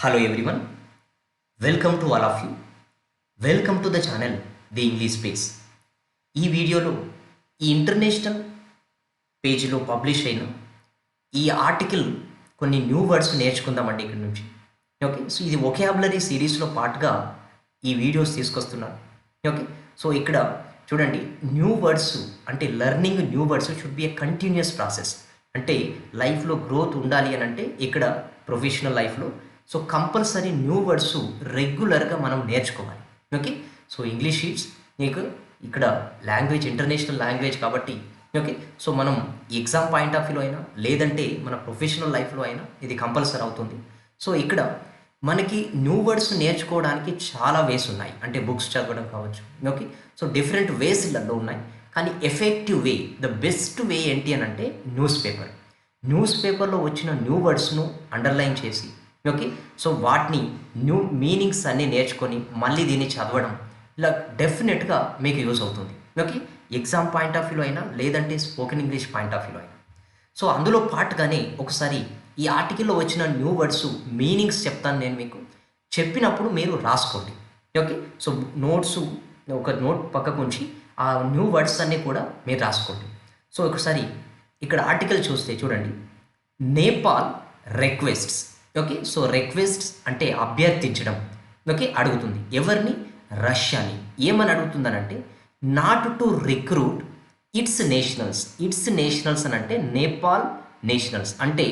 Hello everyone, welcome to all of you. Welcome to the channel The English Space. ఈ వీడియోలో ఈ international పేజీలో publish అయిన ఈ ఆర్టికల్ కొన్ని న్యూ వర్డ్స్ నేర్చుకుందామండి ఇక్కడ నుంచి. ఓకే, సో ఇది వొకాబులరీ సిరీస్లో పార్ట్గా ఈ వీడియోస్ తీసుకొస్తున్నాను. ఓకే, సో ఇక్కడ చూడండి, న్యూ వర్డ్స్ అంటే learning new words should be a continuous process. అంటే లైఫ్లో గ్రోత్ ఉండాలి అని అంటే ఇక్కడ ప్రొఫెషనల్ లైఫ్లో సో కంపల్సరీ న్యూ వర్డ్స్ రెగ్యులర్గా మనం నేర్చుకోవాలి. ఓకే, సో ఇంగ్లీష్ ఈజ్ నీకు ఇక్కడ లాంగ్వేజ్ ఇంటర్నేషనల్ లాంగ్వేజ్ కాబట్టి ఓకే, సో మనం ఎగ్జామ్ పాయింట్ ఆఫ్ వ్యూలో అయినా లేదంటే మన ప్రొఫెషనల్ లైఫ్లో అయినా ఇది కంపల్సరీ అవుతుంది. సో ఇక్కడ మనకి న్యూ వర్డ్స్ నేర్చుకోవడానికి చాలా వేస్ ఉన్నాయి. అంటే బుక్స్ చదవడం కావచ్చు. ఓకే, సో డిఫరెంట్ వేస్లలో ఉన్నాయి. కానీ effective way, the best way ఏంటి అని అంటే న్యూస్ పేపర్. న్యూస్ పేపర్లో వచ్చిన న్యూ వర్డ్స్ను అండర్లైన్ చేసి ఓకే, సో వాటిని న్యూ మీనింగ్స్ అన్నీ నేర్చుకొని మళ్ళీ దీన్ని చదవడం ఇలా డెఫినెట్గా మీకు యూజ్ అవుతుంది. ఓకే, ఎగ్జామ్ పాయింట్ ఆఫ్ వ్యూలో అయినా లేదంటే స్పోకెన్ ఇంగ్లీష్ పాయింట్ ఆఫ్ వ్యూలో అయినా. సో అందులో పాటుగానే ఒకసారి ఈ ఆర్టికల్లో వచ్చిన న్యూ వర్డ్స్ మీనింగ్స్ చెప్తాను నేను మీకు. చెప్పినప్పుడు మీరు రాసుకోండి. ఓకే, సో నోట్స్ ఒక నోట్ పక్కకు ఉంచి ఆ న్యూ వర్డ్స్ అన్నీ కూడా మీరు రాసుకోండి. సో ఒకసారి ఇక్కడ ఆర్టికల్ చూస్తే చూడండి, Nepal requests. Okay, so requests అంటే అభ్యర్థించడం. ఓకే, అడుగుతుంది ఎవరిని? రష్యాని. ఏమని అడుగుతుందనంటే not to recruit its nationals. Its nationals అని అంటే నేపాల్ నేషనల్స్ అంటే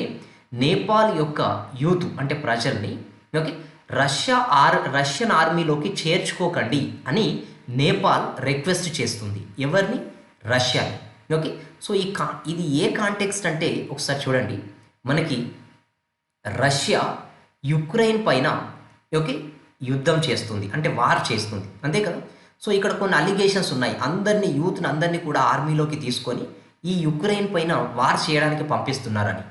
నేపాల్ యొక్క యూత్ అంటే ప్రజల్ని ఓకే రష్యన్ ఆర్మీలోకి చేర్చుకోకండి అని నేపాల్ రిక్వెస్ట్ చేస్తుంది. ఎవరిని? రష్యాని. ఓకే, సో ఇది ఏ కాంటెక్స్ట్ అంటే ఒకసారి చూడండి, మనకి రష్యా యుక్రెయిన్ పైన ఓకే యుద్ధం చేస్తుంది అంటే వార్ చేస్తుంది, అంతే కదా. సో ఇక్కడ కొన్ని అలిగేషన్స్ ఉన్నాయి. యూత్ని అందరినీ కూడా ఆర్మీలోకి తీసుకొని ఈ యుక్రెయిన్ పైన వార్ చేయడానికి పంపిస్తున్నారని.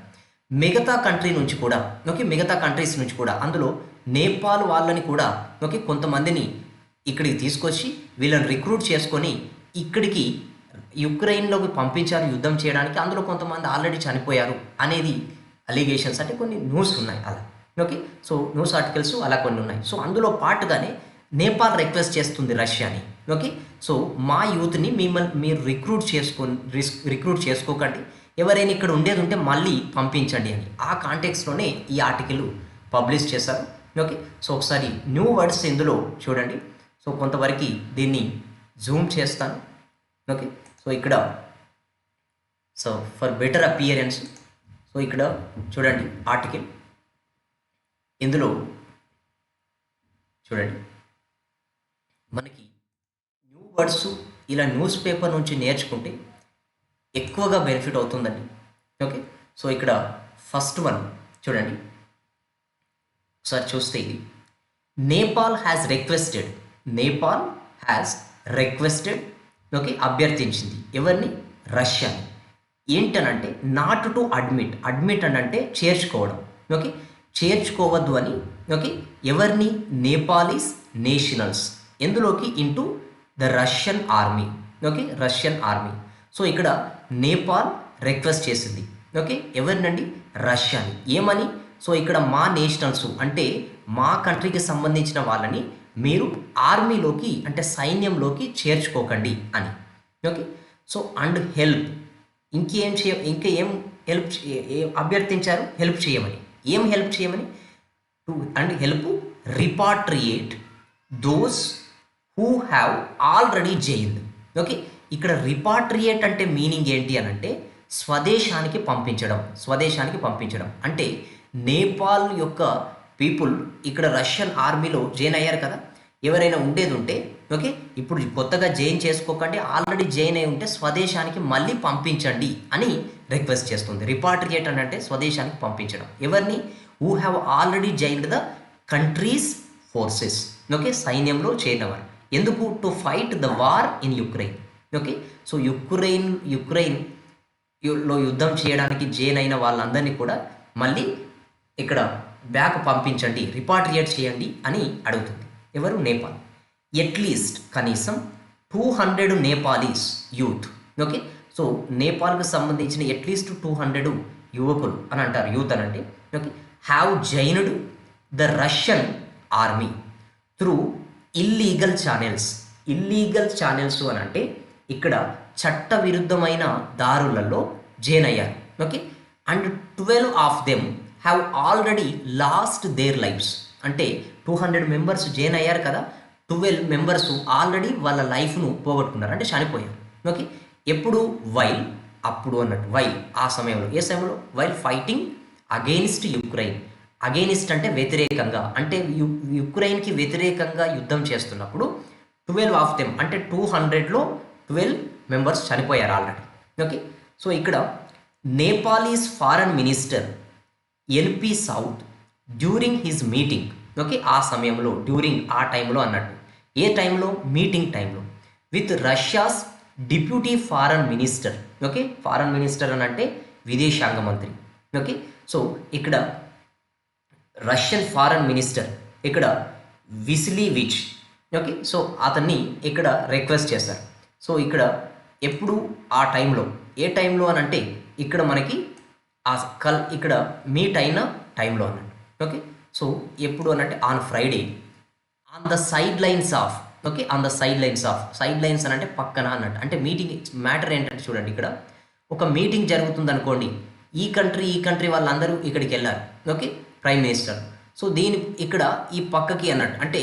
మిగతా కంట్రీ నుంచి కూడా ఓకే మిగతా కంట్రీస్ నుంచి కూడా అందులో నేపాల్ వాళ్ళని కూడా ఓకే కొంతమందిని ఇక్కడికి తీసుకొచ్చి వీళ్ళని రిక్రూట్ చేసుకొని ఇక్కడికి యుక్రెయిన్లోకి పంపించారు యుద్ధం చేయడానికి. అందులో కొంతమంది ఆల్రెడీ చనిపోయారు అనేది అలిగేషన్స్ అంటే కొన్ని న్యూస్ ఉన్నాయి అలా. ఓకే, సో న్యూస్ ఆర్టికల్స్ అలా కొన్ని ఉన్నాయి. సో అందులో పాటుగానే నేపాల్ రిక్వెస్ట్ చేస్తుంది రష్యాని. ఓకే, సో మా యూత్ని మీరు రిక్రూట్ చేసుకోకండి, ఎవరైనా ఇక్కడ ఉండేది ఉంటే మళ్ళీ పంపించండి అని ఆ కాంటెక్స్లోనే ఈ ఆర్టికల్ పబ్లిష్ చేశారు. ఓకే, సో ఒకసారి న్యూ వర్డ్స్ ఇందులో చూడండి. సో కొంతవరకు దీన్ని జూమ్ చేస్తాను. ఓకే, సో ఇక్కడ so for better appearance so ఇక్కడ చూడండి ఆర్టికల్. ఇందులో చూడండి మనకి న్యూ వర్డ్స్ ఇలా న్యూస్ పేపర్ నుంచి నేర్చుకుంటే ఎక్కువగా బెనిఫిట్ అవుతుందండి. ఓకే, సో ఇక్కడ ఫస్ట్ వన్ చూడండి, ఒకసారి చూస్తే ఇది నేపాల్ హ్యాస్ రిక్వెస్టెడ్ ఓకే అభ్యర్థించింది ఎవరిని? రష్యాని. ఏంటనంటే నాట్ టు అడ్మిట్ అని అంటే చేర్చుకోవడం. ఓకే, చేర్చుకోవద్దు అని. ఓకే, ఎవరిని? నేపాలీస్ నేషనల్స్ ఎందులోకి? Into the Russian army. Okay, Russian army. So ఇక్కడ నేపాల్ రిక్వెస్ట్ చేసింది ఓకే ఎవరినండి? రష్యాని. ఏమని? సో ఇక్కడ మా నేషనల్స్ అంటే మా కంట్రీకి సంబంధించిన వాళ్ళని మీరు ఆర్మీలోకి అంటే సైన్యంలోకి చేర్చుకోకండి అని. ఓకే, సో అండ్ హెల్ప్ ఇంకా ఏం హెల్ప్ అభ్యర్థించారు? హెల్ప్ చేయమని. ఏం హెల్ప్ చేయమని? To and help repatriate those who have already jailed. Okay, ఇక్కడ రిపాట్రియేట్ అంటే మీనింగ్ ఏంటి అని అంటే స్వదేశానికి పంపించడం అంటే నేపాల్ యొక్క పీపుల్ ఇక్కడ రష్యన్ ఆర్మీలో జాయిన్ అయ్యారు కదా, ఎవరైనా ఉండేది ఉంటే ఓకే ఇప్పుడు కొత్తగా జాయిన్ చేసుకోకండి, ఆల్రెడీ జాయిన్ అయి ఉంటే స్వదేశానికి మళ్ళీ పంపించండి అని రిక్వెస్ట్ చేస్తుంది. రిపాట్రియేట్ అని అంటే స్వదేశానికి పంపించడం. ఎవరిని? Who have already joined the country's forces. Okay, సైన్యంలో చేరినవారు. ఎందుకు? To fight the war in Ukraine. Okay, so యుక్రెయిన్లో యుద్ధం చేయడానికి జాయిన్ అయిన వాళ్ళందరినీ కూడా మళ్ళీ ఇక్కడ బ్యాక్ పంపించండి, రిపాట్రియేట్ చేయండి అని అడుగుతుంది. ఎవరు? నేపాల్. ఎట్లీస్ట్ కనీసం 200 నేపాలీస్ యూత్. ఓకే, సో నేపాల్కి సంబంధించిన ఎట్లీస్ట్ 200 యువకులు అని అంటారు. యూత్ అని అంటే okay have joined the Russian army through illegal channels అని అంటే ఇక్కడ చట్ట విరుద్ధమైన దారులలో జాయిన్ అయ్యారు. Okay, and 12 of them have already lost their lives. అంటే 200 మెంబర్స్ జాయిన్ అయ్యారు కదా, 12 మెంబర్స్ ఆల్రెడీ వాళ్ళ లైఫ్ను పోగొట్టుకున్నారు, అంటే చనిపోయారు. ఓకే, ఎప్పుడు అప్పుడు అన్నట్టు ఆ సమయంలో, ఏ సమయంలో? While fighting against Ukraine. Against అంటే వ్యతిరేకంగా, అంటే యుక్రెయిన్కి వ్యతిరేకంగా యుద్ధం చేస్తున్నప్పుడు 12 ఆఫ్ దెమ్ అంటే 200లో 12 మెంబర్స్ చనిపోయారు ఆల్రెడీ. ఓకే, సో ఇక్కడ Nepalese foreign minister LP Saud during his meeting. Okay, ఆ సమయంలో, డ్యూరింగ్ ఆ టైంలో అన్నట్టు. ఏ టైంలో? మీటింగ్ టైంలో with Russia's deputy foreign minister. Okay, foreign minister అని అంటే విదేశాంగ మంత్రి. ఓకే, సో ఇక్కడ రష్యన్ ఫారెన్ మినిస్టర్ ఇక్కడ విసిలీవిచ్. ఓకే, సో అతన్ని ఇక్కడ రిక్వెస్ట్ చేస్తారు. సో ఇక్కడ ఎప్పుడు ఆ టైంలో, ఏ టైంలో అని అంటే ఇక్కడ మనకి ఇక్కడ మీట్ అయిన టైంలో అన్నట్టు. ఓకే, సో ఎప్పుడు అనంటే on Friday on the side lines of. Okay, on the side lines అని అంటే పక్కన అన్నట్టు. అంటే మీటింగ్ మ్యాటర్ ఏంటంటే చూడండి, ఇక్కడ ఒక మీటింగ్ జరుగుతుంది అనుకోండి, ఈ కంట్రీ వాళ్ళందరూ ఇక్కడికి వెళ్ళారు. Okay, prime minister. సో ఇక్కడ ఈ పక్కకి అన్నట్టు, అంటే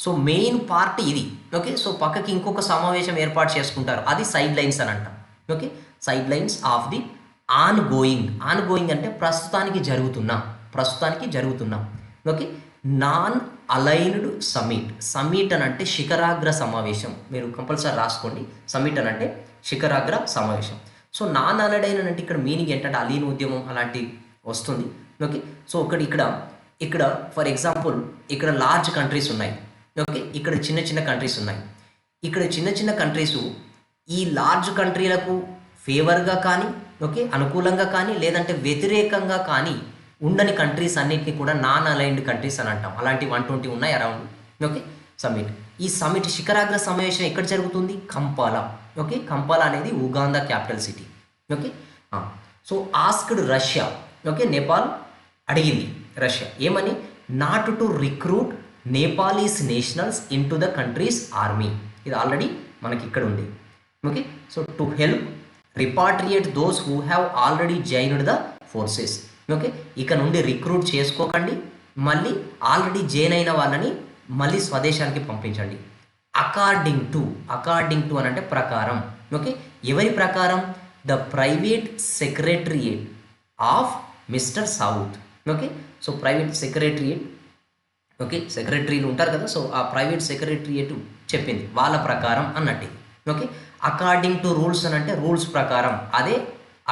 సో మెయిన్ పార్ట్ ఇది. ఓకే, సో పక్కకి ఇంకొక సమావేశం ఏర్పాటు చేసుకుంటారు, అది సైడ్ లైన్స్ అని అంటాం. Okay, side lines of the on going అంటే ప్రస్తుతానికి జరుగుతున్నా. ఓకే, నాన్ అలైన్డ్ సమిట్ అని అంటే శిఖరాగ్ర సమావేశం. మీరు కంపల్సరీ రాసుకోండి, సమిట్ అని అంటే శిఖరాగ్ర సమావేశం. సో నాన్ అలైన్ అని అంటే ఇక్కడ మీనింగ్ ఏంటంటే అలీన్ ఉద్యమం అలాంటి వస్తుంది. ఓకే, సో ఇక్కడ ఫర్ ఎగ్జాంపుల్ ఇక్కడ లార్జ్ కంట్రీస్ ఉన్నాయి. ఓకే, ఇక్కడ చిన్న కంట్రీస్ ఉన్నాయి. ఇక్కడ చిన్న కంట్రీస్ ఈ లార్జ్ కంట్రీలకు ఫేవర్గా కానీ, ఓకే, అనుకూలంగా కానీ, లేదంటే వ్యతిరేకంగా కానీ ఉండని కంట్రీస్ అన్నింటినీ కూడా నాన్ అలైన్డ్ కంట్రీస్ అని అంటాం. అలాంటి 120 ఉన్నాయి అరౌండ్. ఓకే, ఈ సమిట్ శిఖరాగ్ర సమావేశం ఎక్కడ జరుగుతుంది? కంపాలా. ఓకే, కంపాలా అనేది Uganda capital city. Okay, so asked Russia. Okay, Nepal అడిగింది రష్యా ఏమని? Not to recruit Nepalese nationals into the country's army. ఇది ఆల్రెడీ మనకి ఇక్కడ ఉంది. Okay, so to help repatriate those who have already joined the forces. Okay, ఇక నుండి recruit చేసుకోకండి, మళ్ళీ ఆల్రెడీ జాయిన్ అయిన వాళ్ళని మళ్ళీ స్వదేశానికి పంపించండి. అకార్డింగ్ టు అని అంటే ప్రకారం. ఓకే, ఎవరి ప్రకారం? The private secretariat of mister south. Okay, so private secretariat, okay, సెక్రటరీలు ఉంటారు కదా, సో ఆ ప్రైవేట్ సెక్రటరియేట్ చెప్పింది వాళ్ళ ప్రకారం అన్నట్టు. ఓకే, అకార్డింగ్ టు రూల్స్ అని అంటే రూల్స్ ప్రకారం, అదే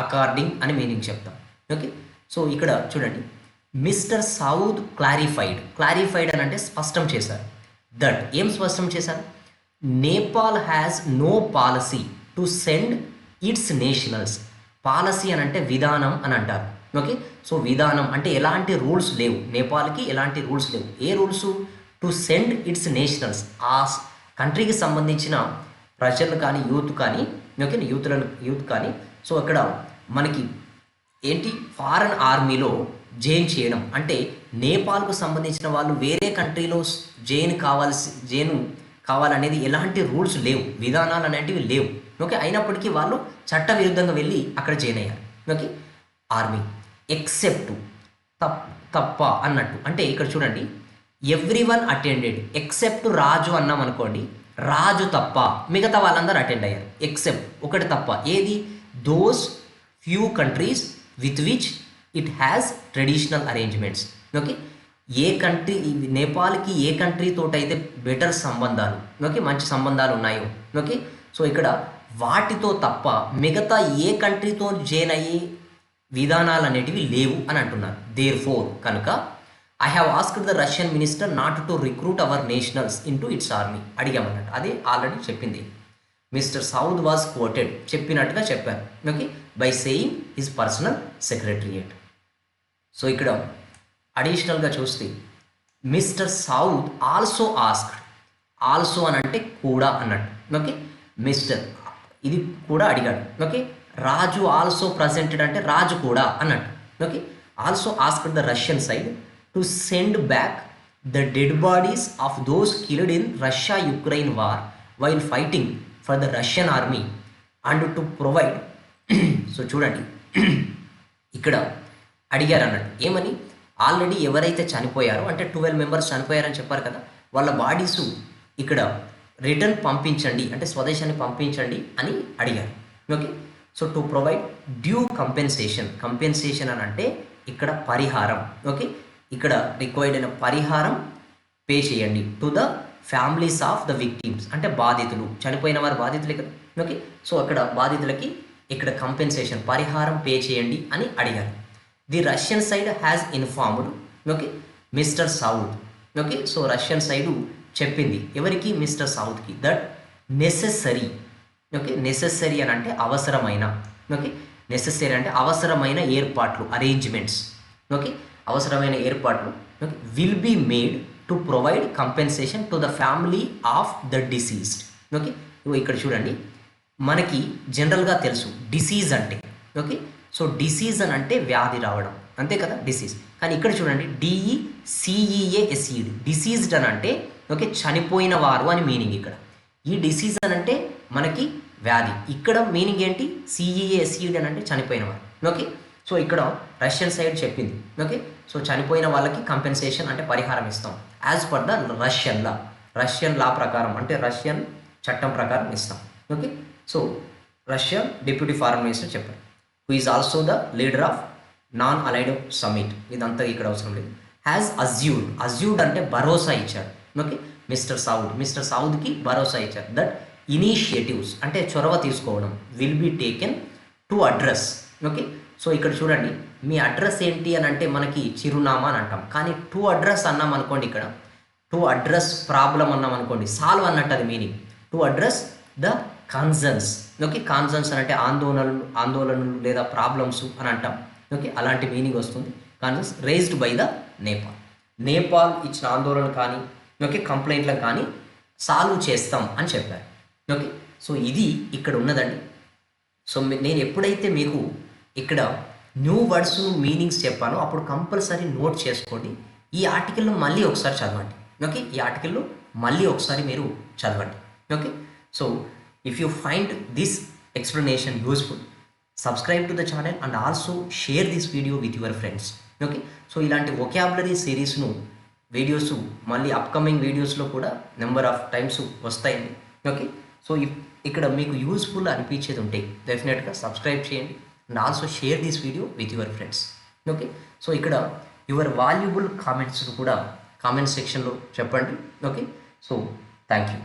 అకార్డింగ్ అని మీనింగ్ చెప్తాం. ఓకే, సో ఇక్కడ చూడండి, మిస్టర్ సౌద్ క్లారిఫైడ్ అని అంటే స్పష్టం చేశారు. దట్ ఏం స్పష్టం చేశారు? Nepal has no policy to send its nationals. Policy అని అంటే విధానం అని అంటారు. ఓకే, సో విధానం అంటే ఎలాంటి రూల్స్ లేవు, నేపాల్కి ఎలాంటి రూల్స్ లేవు. ఏ rules? To send its nationals, ఆ కంట్రీకి సంబంధించిన ప్రజలు కానీ, యూత్ కానీ, ఓకే, యూత్ కానీ, సో అక్కడ మనకి ఏంటి, ఫారెన్ ఆర్మీలో జాయిన్ చేయడం అంటే నేపాల్కు సంబంధించిన వాళ్ళు వేరే కంట్రీలో జాయిన్ కావాలనేది ఎలాంటి రూల్స్ లేవు, విధానాలు అనేటివి లేవు. ఓకే, అయినప్పటికీ వాళ్ళు చట్ట విరుద్ధంగా వెళ్ళి అక్కడ జాయిన్ అయ్యారు. ఓకే, ఆర్మీ ఎక్సెప్ట్ తప్ప అన్నట్టు. అంటే ఇక్కడ చూడండి, ఎవ్రీవన్ అటెండెడ్ ఎక్సెప్ట్ రాజు అన్నాం అనుకోండి, రాజు తప్ప మిగతా వాళ్ళందరూ అటెండ్ అయ్యారు. ఎక్సెప్ట్ ఒకటి తప్ప, ఏది? Those few countries with which it has traditional arrangements. Okay, ఏ కంట్రీ, నేపాల్కి ఏ కంట్రీతో అయితే బెటర్ సంబంధాలు, ఓకే, మంచి సంబంధాలు ఉన్నాయో, ఓకే, సో ఇక్కడ వాటితో తప్ప మిగతా ఏ కంట్రీతో జాయిన్ అయ్యే విధానాలు అనేటివి లేవు అని అంటున్నారు. దేర్ ఫోర్ కనుక I have asked the Russian minister not to recruit our nationals into its army. అడిగామన్నట్టు, అదే ఆల్రెడీ చెప్పింది. మిస్టర్ సౌద్ వాజ్ కోటెడ్, చెప్పినట్టుగా చెప్పారు. Okay, by saying his personal secretariat. So ఇక్కడ అడిషనల్గా చూస్తే Mister Saud also asked, also అని అంటే కూడా అన్నట్టు. ఓకే, మిస్టర్ ఇది కూడా అడిగాడు. ఓకే, రాజు ఆల్సో ప్రజెంటెడ్ అంటే రాజు కూడా అన్నట్టు. Okay, also asked the Russian side to send back the dead bodies of those killed in Russia Ukraine war while fighting for the Russian army and to provide so చూడండి ఇక్కడ అడిగారు అన్నట్టు ఏమని, already ఎవరైతే చనిపోయారో అంటే 12 మెంబర్స్ చనిపోయారని చెప్పారు కదా, వాళ్ళ బాడీసు ఇక్కడ రిటర్న్ పంపించండి అంటే స్వదేశాన్ని పంపించండి అని అడిగారు. Okay, so to provide due compensation అని అంటే ఇక్కడ పరిహారం. ఓకే, ఇక్కడ రిక్వైర్డ్ అయిన పరిహారం పే చేయండి to the families of the victims అంటే బాధితులు, చనిపోయిన వారు బాధితులే కదా. ఓకే, సో అక్కడ బాధితులకి ఇక్కడ కంపెన్సేషన్ పరిహారం పే చేయండి అని అడిగారు. The Russian side has informed okay Mister Saud. Okay, so Russian side చెప్పింది ఎవరికి, మిస్టర్ సౌత్కి, దట్ నెసెసరీ ఓకే నెసెసరీ అని అంటే అవసరమైన, ఓకే నెసెసరీ అంటే అవసరమైన ఏర్పాట్లు అరేంజ్మెంట్స్, ఓకే అవసరమైన ఏర్పాట్లు okay will be made to provide compensation to the family of the deceased. Okay, ఇక్కడ చూడండి మనకి జనరల్గా తెలుసు డిసీజ్ అంటే ఓకే, సో డిసీజ్ అని అంటే వ్యాధి రావడం అంతే కదా డిసీజ్, కానీ ఇక్కడ చూడండి DECEASED డిసీజ్డ్ అని అంటే ఓకే చనిపోయిన వారు అని మీనింగ్. ఇక్కడ ఈ డిసీజ్ అని అంటే మనకి వ్యాధి, ఇక్కడ మీనింగ్ ఏంటి CEASED అని అంటే చనిపోయిన వారు. ఓకే, సో ఇక్కడ రష్యన్ సైడ్ చెప్పింది ఓకే, సో చనిపోయిన వాళ్ళకి కంపెన్సేషన్ అంటే పరిహారం ఇస్తాం as per the Russian law ప్రకారం అంటే రష్యన్ చట్టం ప్రకారం ఇస్తాం. Okay, so Russian deputy foreign minister చెప్పారు, who is also the leader of non aligned summit, ఇదంతా ఇక్కడ అవసరం లేదు. హ్యాస్ అజ్యూర్డ్ అంటే భరోసా ఇచ్చాడు. ఓకే, మిస్టర్ సౌద్కి భరోసా ఇచ్చారు దట్ ఇనిషియేటివ్స్ అంటే చొరవ తీసుకోవడం will be taken to address. Okay, so ఇక్కడ చూడండి మీ అడ్రస్ ఏంటి అని అంటే మనకి చిరునామా అని అంటాం, కానీ టు అడ్రస్ అన్నాం అనుకోండి, ఇక్కడ టు అడ్రస్ ప్రాబ్లం అన్నాం అనుకోండి సాల్వ్ అన్నట్టు అది meaning. To address the concerns. Okay, concerns అని అంటే ఆందోళనలు లేదా ప్రాబ్లమ్స్ అని అంటాం. ఓకే, అలాంటి మీనింగ్ వస్తుంది. Concerns raised by the Nepal ఇచ్చిన ఆందోళన కానీ ఓకే కంప్లైంట్లకు కానీ సాల్వ్ చేస్తాం అని చెప్పారు. ఓకే, సో ఇది ఇక్కడ ఉన్నదండి. సో నేను ఎప్పుడైతే మీకు ఇక్కడ న్యూ వర్డ్స్ మీనింగ్స్ చెప్పానో అప్పుడు కంపల్సరీ నోట్ చేసుకోండి. ఈ ఆర్టికల్ను మళ్ళీ ఒకసారి చదవండి. ఓకే, ఈ ఆర్టికల్ను మళ్ళీ ఒకసారి మీరు చదవండి. Okay, so if you find this explanation useful, subscribe to the channel and also share this video with your friends. Okay, so ఇలాంటి వొకాబులరీ సిరీస్ను వీడియోస్ మళ్ళీ అప్కమింగ్ వీడియోస్లో కూడా నెంబర్ ఆఫ్ టైమ్స్ వస్తాయండి. ఓకే, సో ఇక్కడ మీకు యూస్ఫుల్ అనిపించేది ఉంటే డెఫినెట్గా సబ్స్క్రైబ్ చేయండి and also share this video with your friends. Okay, so ఇక్కడ యువర్ వాల్యుబుల్ కామెంట్స్ కూడా కామెంట్ సెక్షన్లో చెప్పండి. Okay, so thank you.